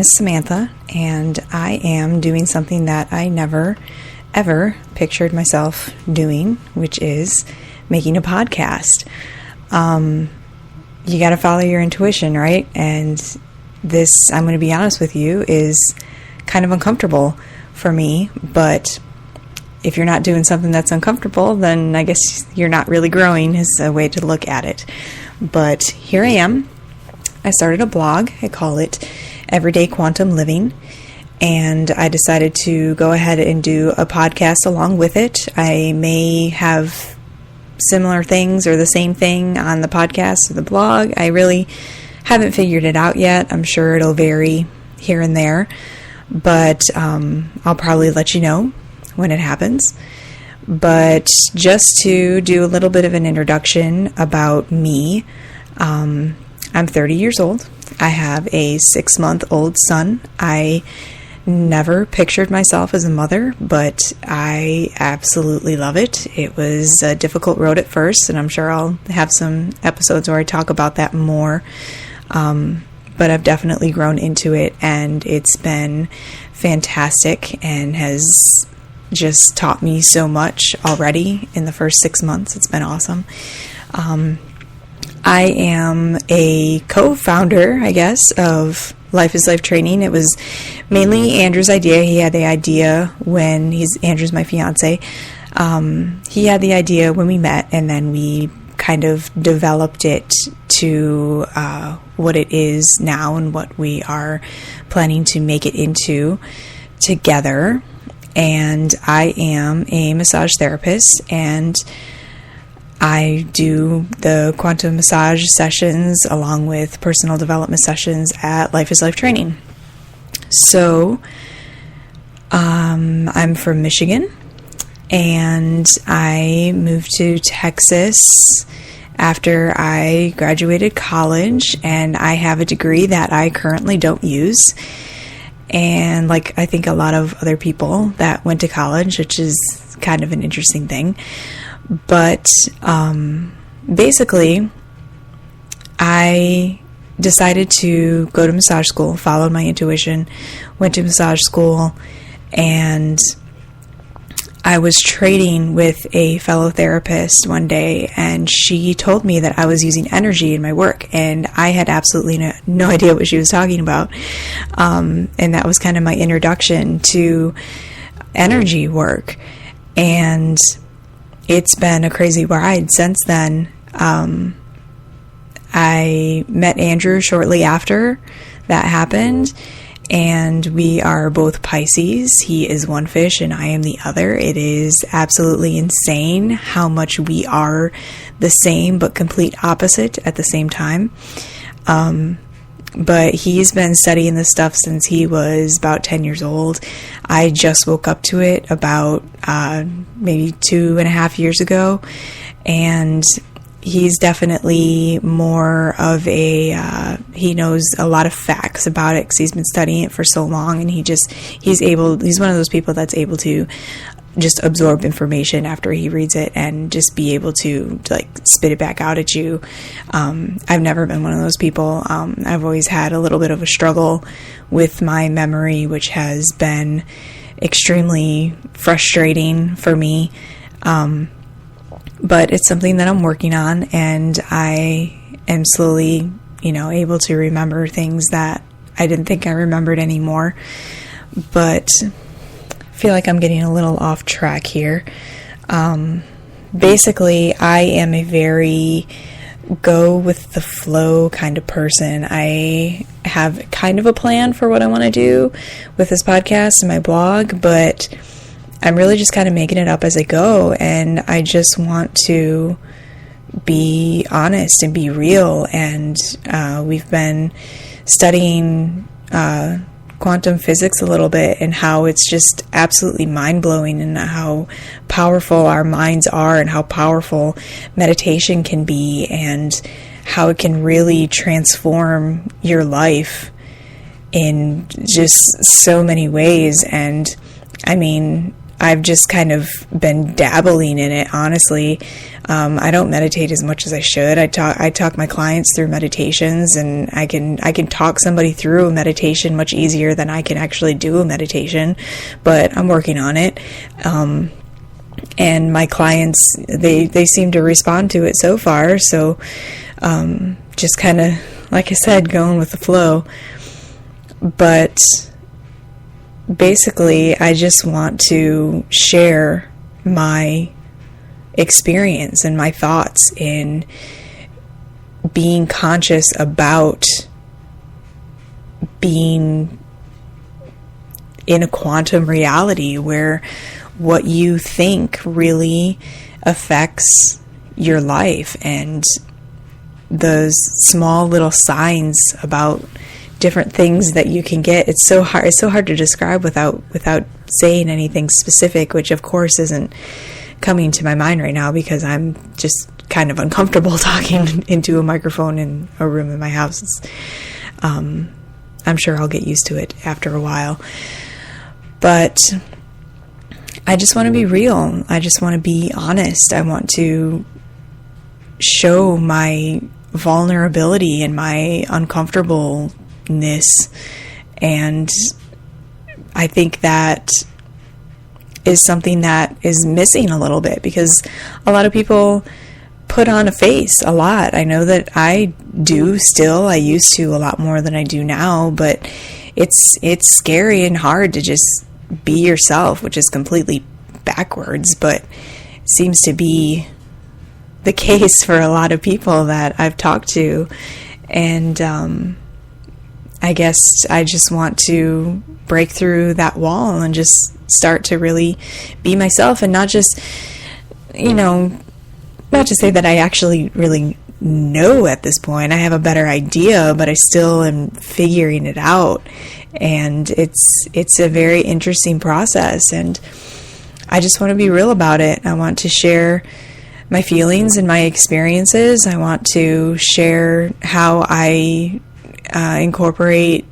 is Samantha, and I am doing something that I never, ever pictured myself doing, which is making a podcast. You got to follow your intuition, right? And this, I'm going to be honest with you, is kind of uncomfortable for me, but if you're not doing something that's uncomfortable, then I guess you're not really growing is a way to look at it. But here I am. I started a blog. I call it Everyday Quantum Living, and I decided to go ahead and do a podcast along with it. I may have similar things or the same thing on the podcast or the blog. I really haven't figured it out yet. I'm sure it'll vary here and there, but I'll probably let you know when it happens. But just to do a little bit of an introduction about me, I'm 30 years old. I have a 6-month-old son. I never pictured myself as a mother, but I absolutely love it. It was a difficult road at first, and I'm sure I'll have some episodes where I talk about that more. But I've definitely grown into it, and it's been fantastic and has just taught me so much already in the first 6 months. It's been awesome. I am a co-founder, I guess, of Life is Life Training. It was mainly Andrew's idea. He had the idea when Andrew's my fiance. He had the idea when we met, and then we kind of developed it to what it is now and what we are planning to make it into together. And I am a massage therapist, and I do the quantum massage sessions along with personal development sessions at Life is Life Training. So, I'm from Michigan, and I moved to Texas after I graduated college, and I have a degree that I currently don't use. And like I think a lot of other people that went to college, which is kind of an interesting thing. But basically, I decided to go to massage school, followed my intuition, went to massage school, and I was trading with a fellow therapist one day, and she told me that I was using energy in my work, and I had absolutely no idea what she was talking about. And that was kind of my introduction to energy work. And it's been a crazy ride since then. I met Andrew shortly after that happened, and we are both Pisces. He is one fish and I am the other. It is absolutely insane how much we are the same but complete opposite at the same time. But he's been studying this stuff since he was about 10 years old. I just woke up to it about maybe 2.5 years ago, and he's definitely more of he knows a lot of facts about it because he's been studying it for so long, and he's one of those people that's able to just absorb information after he reads it and just be able to like spit it back out at you. I've never been one of those people. I've always had a little bit of a struggle with my memory, which has been extremely frustrating for me. But it's something that I'm working on, and I am slowly, able to remember things that I didn't think I remembered anymore. But I feel like I'm getting a little off track here. Basically, I am a very go with the flow kind of person. I have kind of a plan for what I want to do with this podcast and my blog, but I'm really just kind of making it up as I go, and I just want to be honest and be real. And we've been studying quantum physics a little bit, and how it's just absolutely mind-blowing, and how powerful our minds are, and how powerful meditation can be, and how it can really transform your life in just so many ways. And I mean, I've just kind of been dabbling in it, honestly. I don't meditate as much as I should. I talk my clients through meditations, and I can talk somebody through a meditation much easier than I can actually do a meditation, but I'm working on it. And my clients, they seem to respond to it so far. So, just kind of, like I said, going with the flow. But basically, I just want to share my experience and my thoughts in being conscious about being in a quantum reality where what you think really affects your life, and those small little signs about different things that you can get. It's so hard to describe without saying anything specific, which of course isn't coming to my mind right now because I'm just kind of uncomfortable talking into a microphone in a room in my house. I'm sure I'll get used to it after a while. But I just want to be real. I just want to be honest. I want to show my vulnerability and my uncomfortableness. And I think that is something that is missing a little bit, because a lot of people put on a face a lot. I know that I do still. I used to a lot more than I do now, but it's scary and hard to just be yourself, which is completely backwards, but it seems to be the case for a lot of people that I've talked to. And I guess I just want to break through that wall and just start to really be myself, and not just, not to say that I actually really know at this point. I have a better idea, but I still am figuring it out. And it's a very interesting process, and I just want to be real about it. I want to share my feelings and my experiences. I want to share how I incorporate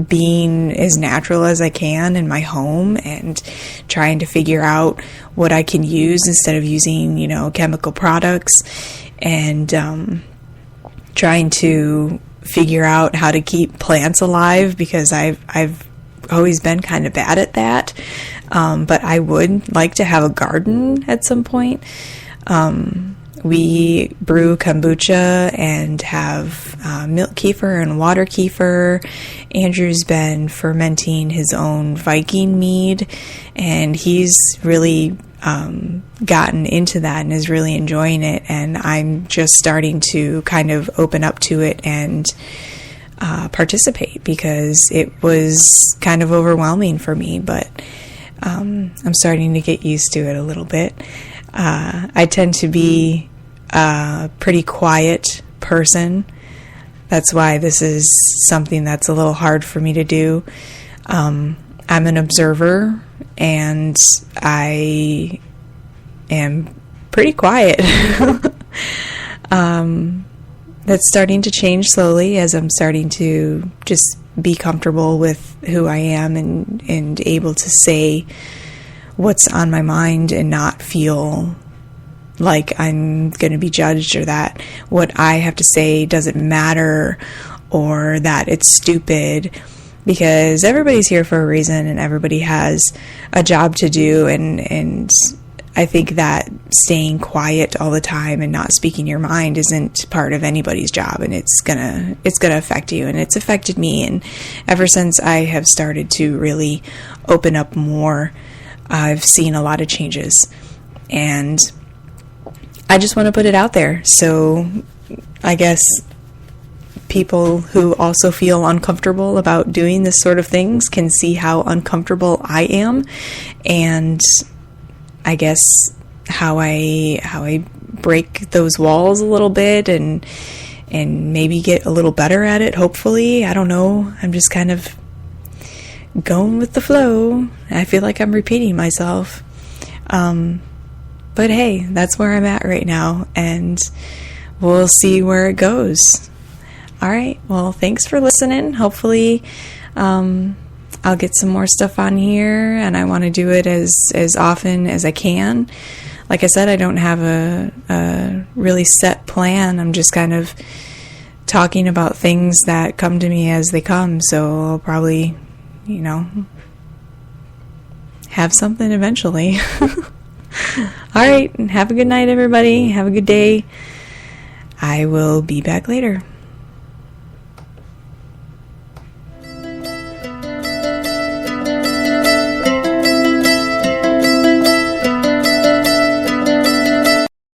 being as natural as I can in my home, and trying to figure out what I can use instead of using, chemical products, and trying to figure out how to keep plants alive, because I've always been kind of bad at that. But I would like to have a garden at some point. We brew kombucha and have milk kefir and water kefir. Andrew's been fermenting his own Viking mead, and he's really gotten into that and is really enjoying it. And I'm just starting to kind of open up to it and participate, because it was kind of overwhelming for me, but I'm starting to get used to it a little bit. I tend to be a pretty quiet person. That's why this is something that's a little hard for me to do. I'm an observer, and I am pretty quiet. That's starting to change slowly as I'm starting to just be comfortable with who I am, and able to say what's on my mind and not feel like I'm going to be judged, or that what I have to say doesn't matter, or that it's stupid, because everybody's here for a reason and everybody has a job to do. And I think that staying quiet all the time and not speaking your mind isn't part of anybody's job, and it's gonna affect you, and it's affected me. And ever since I have started to really open up more, I've seen a lot of changes, and I just want to put it out there. So I guess people who also feel uncomfortable about doing this sort of things can see how uncomfortable I am, and I guess how I break those walls a little bit, and maybe get a little better at it, hopefully. I don't know. I'm just kind of going with the flow. I feel like I'm repeating myself. But hey, that's where I'm at right now, and we'll see where it goes. All right. Well, thanks for listening. Hopefully, I'll get some more stuff on here, and I want to do it as often as I can. Like I said, I don't have a really set plan. I'm just kind of talking about things that come to me as they come. So I'll probably, have something eventually. All right. Have a good night, everybody. Have a good day. I will be back later.